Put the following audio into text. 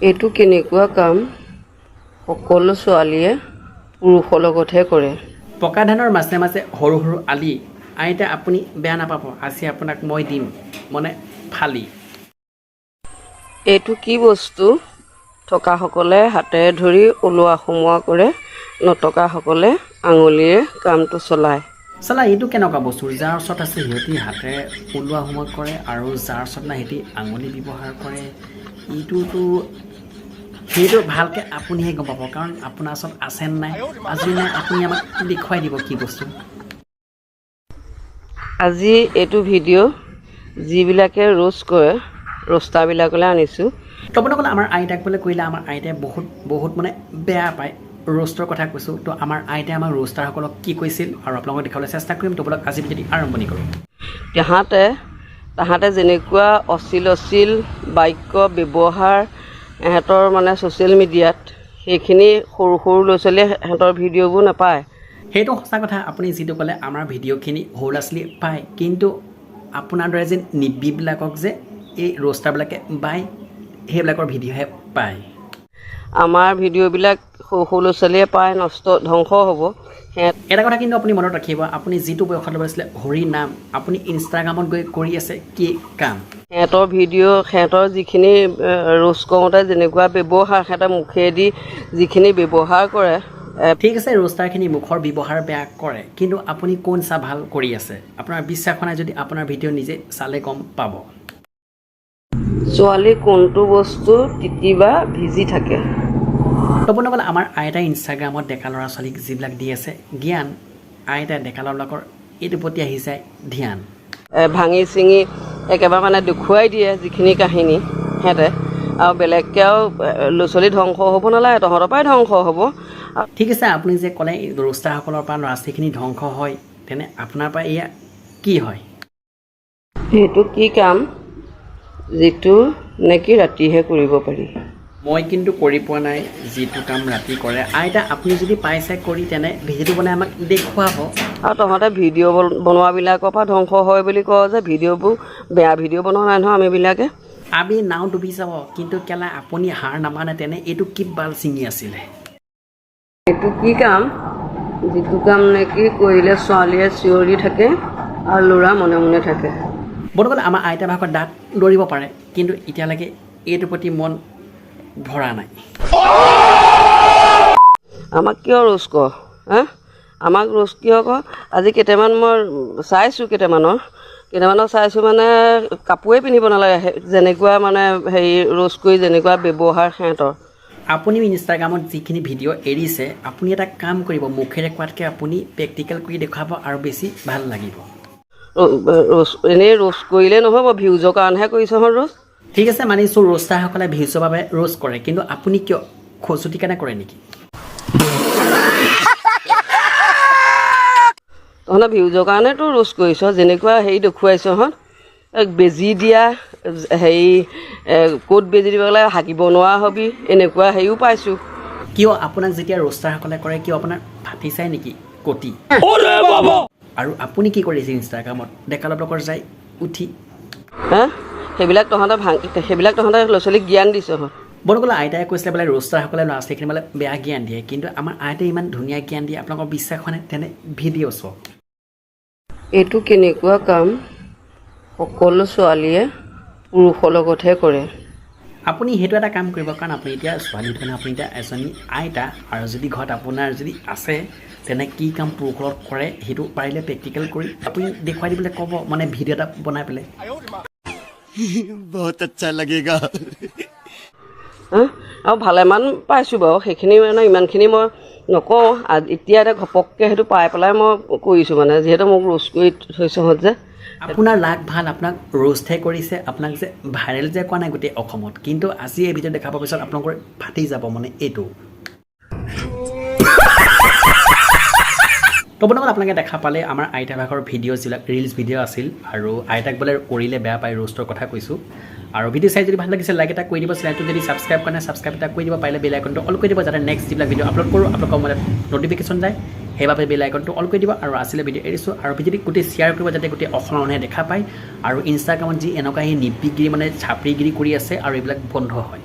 এইটো কেনেকুৱা কাম সকলো ছোৱালীয়ে পুৰুষৰ লগতহে কৰে। পকা ধানৰ মাজে মাজে সৰু সৰু আলি আইতা আপুনি বেয়া নাপাব, আজি আপোনাক মই দিম মানে ফালি। এইটো কি বস্তু? থকাসকলে হাতেৰে ধৰি ওলোৱা সোমোৱা কৰে, নথকাসকলে আঙুলিৰে কামটো চলায়। চালা এইটো কেনেকুৱা বস্তু? যাৰ ওচৰত আছে সিহঁতি হাতেৰে ওলোৱা সোমোৱা কৰে আৰু যাৰ ওচৰত নাই সিহঁতি আঙুলি ব্যৱহাৰ কৰে। এইটোতো সেইটো ভালকৈ আপুনিহে গম পাব, কাৰণ আপোনাৰ ওচৰত আছে নাই আজি নাই আপুনি আমাক দেখুৱাই দিব কি বস্তু। আজি এইটো ভিডিঅ' যিবিলাকে ৰোষ্ট কৰে ৰোষ্টাৰবিলাকলৈ আনিছোঁ। তো আপোনালোকে আমাৰ আইতাক বোলে কৰিলে আমাৰ আইতাই বহুত মানে বেয়া পায়। ৰোষ্টৰ কথা কৈছোঁ। তো আমাৰ আইতাই আমাৰ ৰোষ্টাৰসকলক কি কৈছিল আৰু আপোনালোকক দেখাবলৈ চেষ্টা কৰিম। তো বোলক আজি ভিডিঅ'টি আৰম্ভণি কৰোঁ। তাহাঁতে যেনেকুৱা অশ্লীল বাক্য ব্যৱহাৰ সিহঁতৰ মানে ছ'চিয়েল মিডিয়াত, সেইখিনি সৰু সৰু ল'ৰা ছোৱালীয়ে সিহঁতৰ ভিডিঅ'বোৰ নাপায়। সেইটো সঁচা কথা। আপুনি যিটো ক'লে আমাৰ ভিডিঅ'খিনি সৰু ল'ৰা ছোৱালীয়ে পায়, কিন্তু আপোনাৰ দৰে যে নিবীবিলাকক যে এই ৰোষ্টাৰবিলাকে বাই সেইবিলাকৰ ভিডিঅ'হে পায়। আমাৰ ভিডিঅ'বিলাক সৰু সৰু ল'ৰা ছোৱালীয়ে পায়, ধ্বংস হ'ব। এটা কথা কিন্তু আপুনি মনত ৰাখিব, আপুনি যিটো বয়সত ল'ব আছিলে হৰি নাম, আপুনি ইনষ্টাগ্ৰামত গৈ কৰি আছে কি কাম? সিহঁতৰ ভিডিঅ' সিহঁতৰ যিখিনি ৰোষ্ট কৰোঁতে যেনেকুৱা ব্যৱহাৰ, সিহঁতৰ মুখেদি যিখিনি ব্যৱহাৰ কৰে। ঠিক আছে, ৰোষ্টাৰখিনি মুখৰ ব্যৱহাৰ বেয়া কৰে, কিন্তু আপুনি কোন চা ভাল কৰি আছে? আপোনাৰ বিশ্বাস নাই যদি আপোনাৰ ভিডিঅ' নিজে চালে গম পাব। ছোৱালী কোনটো বস্তু তিতি বা ভিজি থাকে? ক'বলৈ গ'লে আমাৰ আইতাই ইনষ্টাগ্ৰামত ডেকা ল'ৰা ছোৱালীক যিবিলাক দি আছে জ্ঞান, আইতাই ডেকা ল'ৰাবিলাকৰ এইটোৰ প্ৰতি আহি যায় ধ্যান। ভাঙি চিঙি একেবাৰে মানে দেখুৱাই দিয়ে যিখিনি কাহিনী সিহঁতে, আৰু বেলেগকৈ আৰু ল'ৰা ছোৱালী ধ্বংস হ'ব নালাগে, তহঁতৰ পৰাই ধ্বংস হ'ব। ঠিক আছে, আপুনি যে ক'লে ৰোষ্টাৰসকলৰ পৰা ল'ৰা ছোৱালীখিনি ধ্বংস হয়, তেনে আপোনাৰ পৰা এয়া কি হয়? সেইটো কি কাম যিটো নেকি ৰাতিহে কৰিব পাৰি? মই কিন্তু কৰি পোৱা নাই যিটো কাম ৰাতি কৰে। আইতা আপুনি যদি পাইছে কৰি, তেনে ভিডিঅ'টো বনাই আমাক দেখুৱাব। আৰু তহঁতে ভিডিঅ' বনোৱাবিলাকৰ পৰা ধ্বংস হয় বুলি কওঁ যে, ভিডিঅ'বোৰ বেয়া ভিডিঅ' বনোৱা নাই নহয় আমিবিলাকে। আমি নাও ডুবি যাব, কিন্তু কেলা আপুনি হাৰ নামানে, তেনে এইটো কি বাল ছিঙি আছিলে? এইটো কি কাম যিটো কাম নেকি কৰিলে ছোৱালীয়ে চিঞৰি থাকে আৰু ল'ৰা মনে মনে থাকে? বৰ্তমান আমাৰ আইতা ভাগৰ দাঁত লৰিব পাৰে, কিন্তু এতিয়ালৈকে এইটোৰ প্ৰতি মন ভৰা নাই। আমাক কিয় ৰোষ্ট কৰ? আমাক ৰোষ্ট কিয় কৰ? আজি কেইটামান মই চাইছোঁ, কেইটামানৰ চাইছোঁ মানে কাপোৰেই পিন্ধিব নালাগে, যেনেকুৱা মানে হেৰি ৰোষ্ট কৰি যেনেকুৱা ব্যৱহাৰ সিহঁতৰ। আপুনিও ইনষ্টাগ্ৰামত যিখিনি ভিডিঅ' এৰিছে, আপুনি এটা কাম কৰিব, মুখেৰে কোৱাতকৈ আপুনি প্ৰেক্টিকেল কৰি দেখুৱাব আৰু বেছি ভাল লাগিব। এনেই ৰোষ্ট কৰিলে নহ'ব, ভিউজৰ কাৰণেহে কৰিছে হয় ৰোষ্ট। ঠিক আছে, মানিছোঁ ৰোষ্টাৰসকলে ভিউজৰ বাবে ৰোষ্ট কৰে, কিন্তু আপুনি কিয় খজুতি কাৰণে কৰে নেকি? তহঁতে ভিউজৰ কাৰণেতো ৰোষ্ট কৰিছ, যেনেকুৱা হেৰি দেখুৱাইছ হত বেজী দিয়া হেৰি ক'ত বেজী দিব লাগে হাকিব নোৱাৰা হবি, এনেকুৱা হেৰিও পাইছোঁ। কিয় আপোনাক যেতিয়া ৰোষ্টাৰসকলে কৰে, কিয় আপোনাৰ ফাটি চাই নেকি কটি? আৰু আপুনি কি কৰিছে ইনষ্টাগ্ৰামত ডেকা ল'ৰাবিলাকৰ যাই উঠি? সেইবিলাক তহঁতে ল'ৰা ছোৱালীক জ্ঞান দিছ হত। বৰ্তমান আইতাই কৈছিলে বোলে ৰোষ্টাৰসকলে ল'ৰা ছোৱালীখিনি বোলে বেয়া জ্ঞান দিয়ে, কিন্তু আমাৰ আইতাই ইমান ধুনীয়া জ্ঞান দিয়ে, আপোনালোকৰ বিশ্বাস হোৱা নাই? তেনে ভিডিঅ' চাওক। এইটো কেনেকুৱা কাম সকলো ছোৱালীয়ে পুৰুষৰ লগতহে কৰে? আপুনি সেইটো এটা কাম কৰিব, কাৰণ আপুনি এতিয়া ছোৱালী ধৰণে আপুনি এতিয়া এজনী আইতা, আৰু যদি ঘৰত আপোনাৰ যদি আছে, তেনে কি কাম পুৰুষৰ লগত কৰে সেইটো পাৰিলে প্ৰেক্টিকেল কৰি আপুনি দেখুৱাই দিবলৈ ক'ব, মানে ভিডিঅ' এটা বনাই পেলাই। বহুত আচ্ছা লাগেগা। আৰু ভালেমান পাইছোঁ বাৰু, সেইখিনি মানে ইমানখিনি মই নকওঁ। এতিয়া ঘপককৈ সেইটো পাই পেলাই মই কৰিছোঁ, মানে যিহেতু মোক ৰোষ্ট কৰি থৈছোঁ যে। আপোনাৰ লাক ভাল, আপোনাক ৰোষ্টহে কৰিছে, আপোনাক যে ভাইৰেল যে কোৱা নাই গোটেই অসমত, কিন্তু আজি এই ভিডিঅ' দেখা পোৱাৰ পিছত আপোনালোকৰ ফাটি যাব মানে এইটো। তো বৰ্তমান আপোনালোকে দেখা পালে আমাৰ আইতা ভাগৰ ভিডিঅ' যিবিলাক ৰিলছ ভিডিঅ' আছিল, আৰু আইতাক বোলে কৰিলে বেয়া পায়, ৰোষ্টৰ কথা কৈছোঁ। আৰু ভিডিঅ' চাই যদি ভাল লাগিছে লাইক এটা কৰি দিব, চেনেলটো যদি ছাবস্ক্ৰাইব কৰা নাই ছাবস্ক্ৰাইব এটা কৰি দিব, পাৰিলে বেল আইকনটো অল কৰি দিব, যাতে নেক্সট যিবিলাক ভিডিঅ' আপলোড কৰোঁ আপোনালোকৰ মানে ন'টিফিকেশ্যন যায়, সেইবাবে বেল আইকনটো অল কৰি দিব। আৰু আছিলে ভিডিঅ' এৰিছোঁ, আৰু ভিডিঅ'টি গোটেই শ্বেয়াৰ কৰিব, যাতে গোটেই অসমৰ মানুহে দেখা পায়, আৰু ইনষ্টাগ্ৰামত যি এনেকুৱা সেই নিপিগিৰি মানে চাপৰিগিৰি কৰি আছে, আৰু এইবিলাক বন্ধ হয়।